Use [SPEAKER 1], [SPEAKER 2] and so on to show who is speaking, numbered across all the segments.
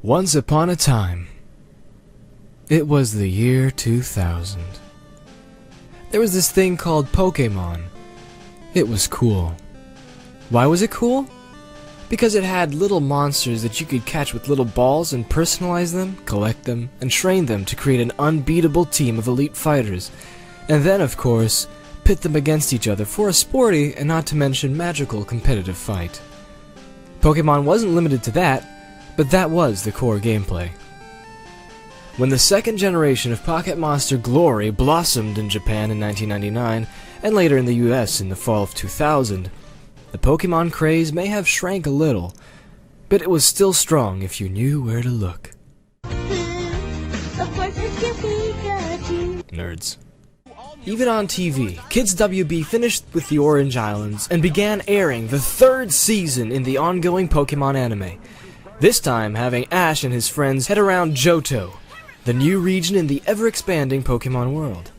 [SPEAKER 1] Once upon a time, it was the year 2000. There was this thing called Pokémon. It was cool. Why was it cool? Because it had little monsters that you could catch with little balls and personalize them, collect them, and train them to create an unbeatable team of elite fighters. And then, of course, pit them against each other for a sporty and not to mention magical competitive fight. Pokémon wasn't limited to that, but that was the core gameplay. When the second generation of Pocket Monster glory blossomed in Japan in 1999, and later in the US in the fall of 2000, the Pokémon craze may have shrank a little, but it was still strong if you knew where to look. Nerds. Even on TV, Kids WB finished with the Orange Islands and began airing the third season in the ongoing Pokémon anime. This time having Ash and his friends head around Johto, the new region in the ever-expanding Pokémon world,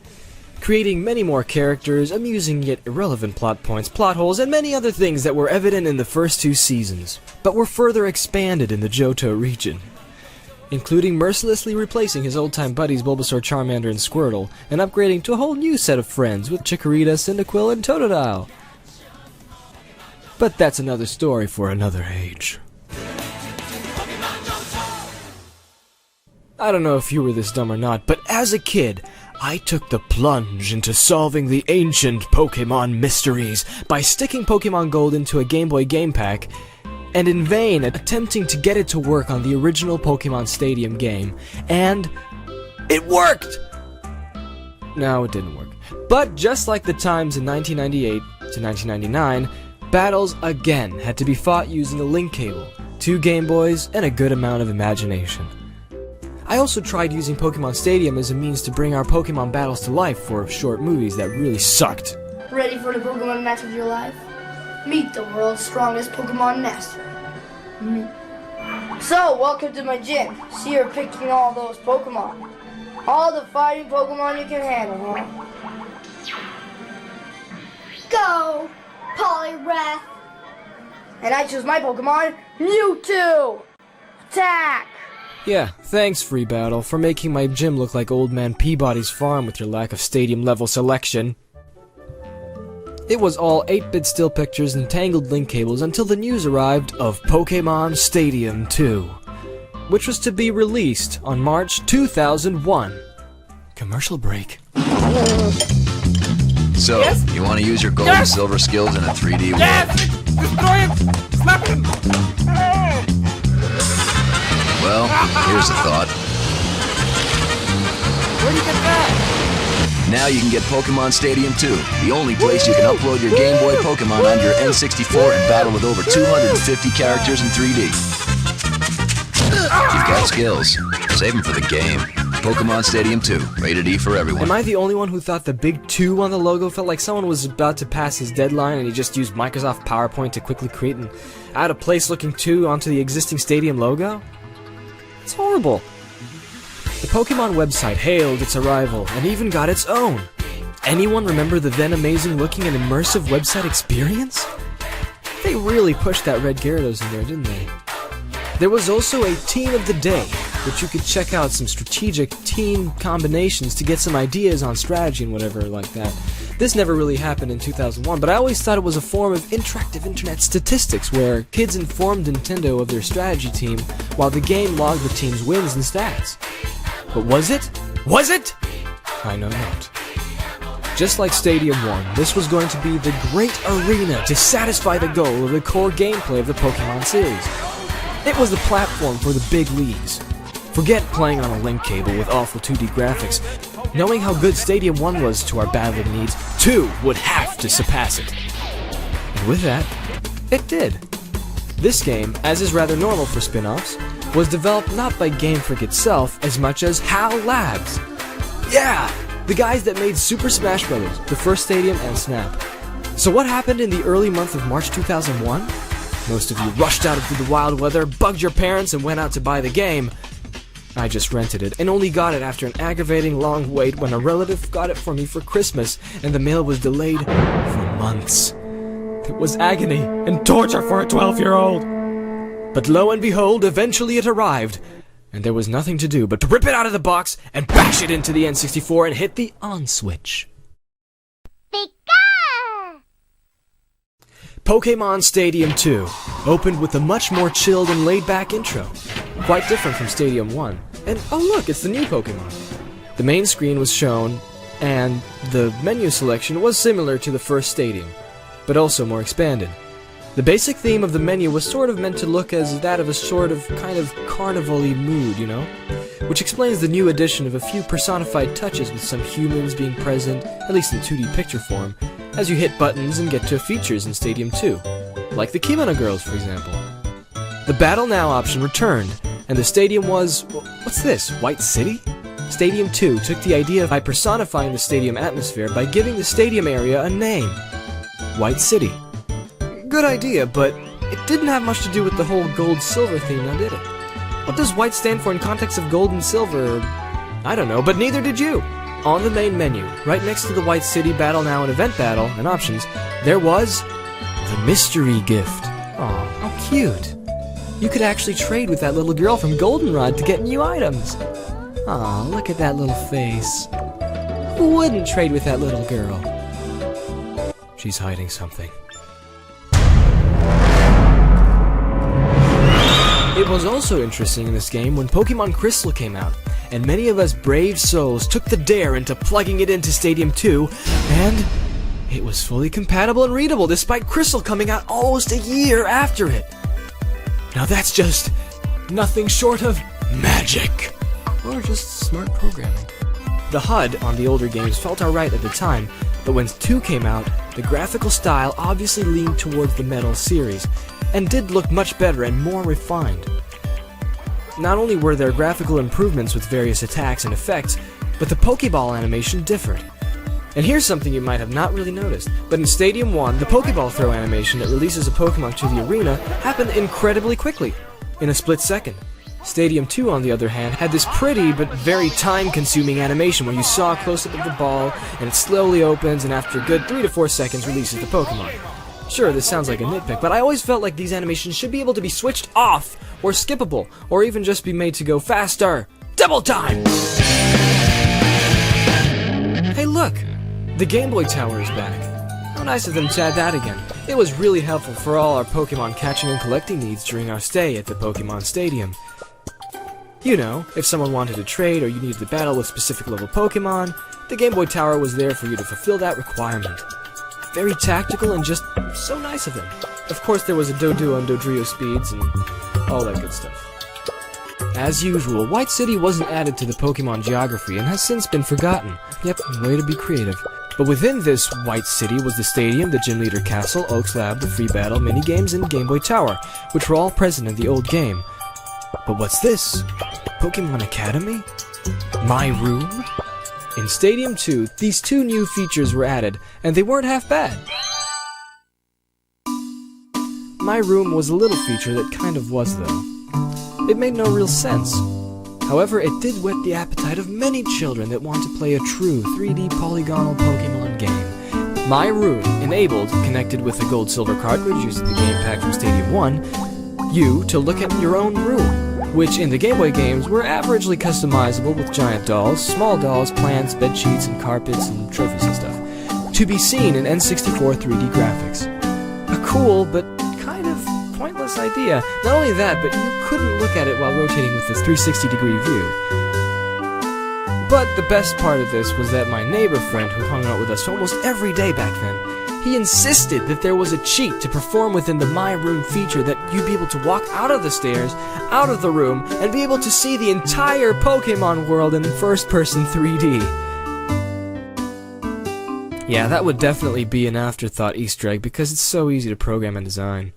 [SPEAKER 1] creating many more characters, amusing yet irrelevant plot points, plot holes, and many other things that were evident in the first two seasons, but were further expanded in the Johto region, including mercilessly replacing his old-time buddies Bulbasaur, Charmander, and Squirtle, and upgrading to a whole new set of friends with Chikorita, Cyndaquil, and Totodile. But that's another story for another age. I don't know if you were this dumb or not, but as a kid, I took the plunge into solving the ancient Pokémon mysteries by sticking Pokémon Gold into a Game Boy game pack, and in vain attempting to get it to work on the original Pokémon Stadium game, and it worked! No, it didn't work. But just like the times in 1998 to 1999, battles again had to be fought using a link cable, 2 Game Boys, and a good amount of imagination. I also tried using Pokemon Stadium as a means to bring our Pokemon battles to life for short movies that really sucked.
[SPEAKER 2] Ready for the Pokemon match of your life? Meet the world's strongest Pokemon master. Me. So, welcome to my gym. See, you're picking all those Pokemon. All the fighting Pokemon you can handle, huh? Go, Poliwrath! And I choose my Pokemon, Mewtwo! Attack!
[SPEAKER 1] Yeah, thanks, Free Battle, for making my gym look like Old Man Peabody's farm with your lack of stadium-level selection. It was all 8-bit still pictures and tangled link cables until the news arrived of Pokémon Stadium 2, which was to be released on March 2001. Commercial break.
[SPEAKER 3] So, yes? You want to use your gold and silver skills in a 3D world?
[SPEAKER 4] Yes! Destroy it! Slap him!
[SPEAKER 3] Well, here's a thought.
[SPEAKER 4] Where'd you get that?
[SPEAKER 3] Now you can get Pokemon Stadium 2, the only place you can upload your Game Boy Pokemon onto your N64 and battle with over 250 characters in 3D. You've got skills. Save them for the game. Pokemon Stadium 2, rated E for everyone.
[SPEAKER 1] Am I the only one who thought the big 2 on the logo felt like someone was about to pass his deadline and he just used Microsoft PowerPoint to quickly create an out-of-place looking 2 onto the existing Stadium logo? It's horrible. The Pokemon website hailed its arrival and even got its own. Anyone remember the then amazing looking and immersive website experience? They really pushed that Red Gyarados in there, didn't they? There was also a Team of the Day, which you could check out some strategic team combinations to get some ideas on strategy and whatever like that. This never really happened in 2001, but I always thought it was a form of interactive internet statistics where kids informed Nintendo of their strategy team while the game logged the team's wins and stats. But was it? Was it? I know not. Just like Stadium 1, this was going to be the great arena to satisfy the goal of the core gameplay of the Pokemon series. It was the platform for the big leagues. Forget playing on a link cable with awful 2D graphics. Knowing how good Stadium 1 was to our battling needs, 2 would have to surpass it. And with that, it did. This game, as is rather normal for spin-offs, was developed not by Game Freak itself as much as HAL Labs. Yeah! The guys that made Super Smash Bros., the first Stadium, and Snap. So what happened in the early month of March 2001? Most of you rushed out into the wild weather, bugged your parents, and went out to buy the game. I just rented it, and only got it after an aggravating long wait when a relative got it for me for Christmas, and the mail was delayed for months. It was agony and torture for a 12-year-old. But lo and behold, eventually it arrived, and there was nothing to do but to rip it out of the box and bash it into the N64 and hit the on switch. Pokémon Stadium 2 opened with a much more chilled and laid-back intro, quite different from Stadium 1. And oh look, it's the new Pokémon. The main screen was shown, and the menu selection was similar to the first Stadium, but also more expanded. The basic theme of the menu was sort of meant to look as that of a sort of kind of carnival-y mood, you know? Which explains the new addition of a few personified touches with some humans being present, at least in 2D picture form, as you hit buttons and get to features in Stadium 2, like the Kimono Girls, for example. The Battle Now option returned, and the stadium was... what's this, White City? Stadium 2 took the idea by personifying the stadium atmosphere by giving the stadium area a name. White City. Good idea, but it didn't have much to do with the whole gold-silver theme, now did it? What does white stand for in context of gold and silver? I don't know, but neither did you! On the main menu, right next to the White City Battle Now and Event Battle and options, there was the mystery gift. Aw, how cute. You could actually trade with that little girl from Goldenrod to get new items. Aw, look at that little face. Who wouldn't trade with that little girl? She's hiding something. It was also interesting in this game when Pokemon Crystal came out, and many of us brave souls took the dare into plugging it into Stadium 2, and it was fully compatible and readable despite Crystal coming out almost a year after it. Now that's just nothing short of magic, or just smart programming. The HUD on the older games felt alright at the time, but when 2 came out, the graphical style obviously leaned towards the Metal series, and did look much better and more refined. Not only were there graphical improvements with various attacks and effects, but the Pokeball animation differed. And here's something you might have not really noticed, but in Stadium 1, the Pokeball throw animation that releases a Pokemon to the arena happened incredibly quickly, in a split second. Stadium 2, on the other hand, had this pretty but very time-consuming animation where you saw a close-up of the ball, and it slowly opens, and after a good 3 to 4 seconds releases the Pokemon. Sure, this sounds like a nitpick, but I always felt like these animations should be able to be switched off, or skippable, or even just be made to go faster. Double time! Hey look! The Gameboy Tower is back. How nice of them to add that again. It was really helpful for all our Pokemon catching and collecting needs during our stay at the Pokemon Stadium. You know, if someone wanted to trade or you needed to battle with specific level Pokemon, the Gameboy Tower was there for you to fulfill that requirement. Very tactical and just so nice of them. Of course, there was a Doduo and Dodrio speeds and all that good stuff. As usual, White City wasn't added to the Pokemon geography and has since been forgotten. Yep, way to be creative. But within this White City was the stadium, the Gym Leader Castle, Oaks Lab, the Free Battle, minigames, and Gameboy Tower, which were all present in the old game. But what's this? Pokemon Academy? My Room? In Stadium 2, these 2 new features were added, and they weren't half bad. My Room was a little feature that kind of was, though. It made no real sense. However, it did whet the appetite of many children that want to play a true 3D polygonal Pokemon game. My Room enabled, connected with a gold-silver cartridge using the game pack from Stadium 1, you to look at your own room, which in the Game Boy games were averagely customizable with giant dolls, small dolls, plants, bed sheets, and carpets, and trophies and stuff, to be seen in N64 3D graphics. A cool, but kind of pointless idea. Not only that, but you couldn't look at it while rotating with this 360-degree view. But the best part of this was that my neighbor friend who hung out with us almost every day back then, he insisted that there was a cheat to perform within the My Room feature that you'd be able to walk out of the stairs, out of the room, and be able to see the entire Pokemon world in first-person 3D. Yeah, that would definitely be an afterthought Easter egg because it's so easy to program and design.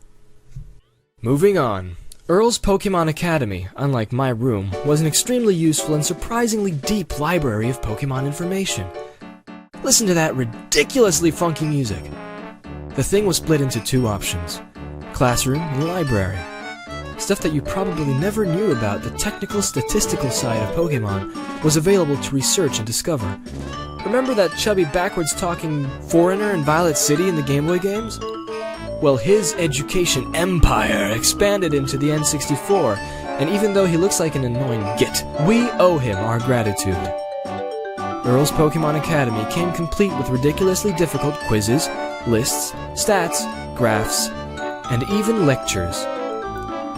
[SPEAKER 1] Moving on. Earls Pokemon Academy, unlike My Room, was an extremely useful and surprisingly deep library of Pokemon information. Listen to that ridiculously funky music. The thing was split into 2 options, classroom and library. Stuff that you probably never knew about the technical statistical side of Pokemon was available to research and discover. Remember that chubby backwards talking foreigner in Violet City in the Game Boy games? Well, his education empire expanded into the N64, and even though he looks like an annoying git, we owe him our gratitude. Earls Pokemon Academy came complete with ridiculously difficult quizzes, lists, stats, graphs, and even lectures.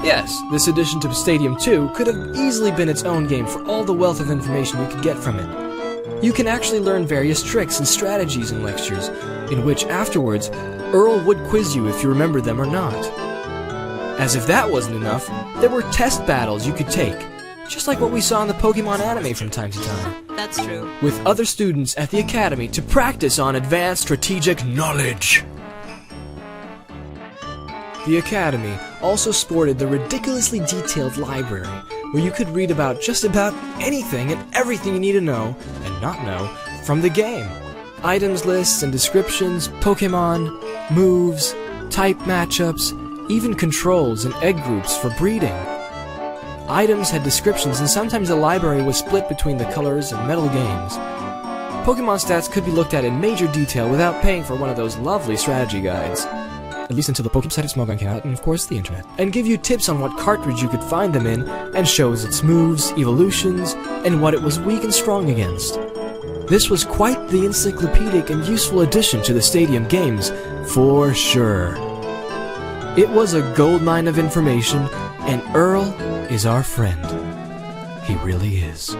[SPEAKER 1] Yes, this addition to Stadium 2 could have easily been its own game for all the wealth of information you could get from it. You can actually learn various tricks and strategies in lectures, in which afterwards, Earl would quiz you if you remembered them or not. As if that wasn't enough, there were test battles you could take, just like what we saw in the Pokemon anime from time to time.
[SPEAKER 5] That's true.
[SPEAKER 1] With other students at the Academy to practice on advanced strategic knowledge. The Academy also sported the ridiculously detailed library, where you could read about just about anything and everything you need to know, and not know, from the game. Items lists and descriptions, Pokemon, moves, type matchups, even controls and egg groups for breeding. Items had descriptions, and sometimes the library was split between the colors and metal games. Pokemon stats could be looked at in major detail without paying for one of those lovely strategy guides. At least until the Pokemon site of Smogon came out, and of course the internet. And give you tips on what cartridge you could find them in, and shows its moves, evolutions, and what it was weak and strong against. This was quite the encyclopedic and useful addition to the Stadium games, for sure. It was a goldmine of information, and Earl is our friend. He really is.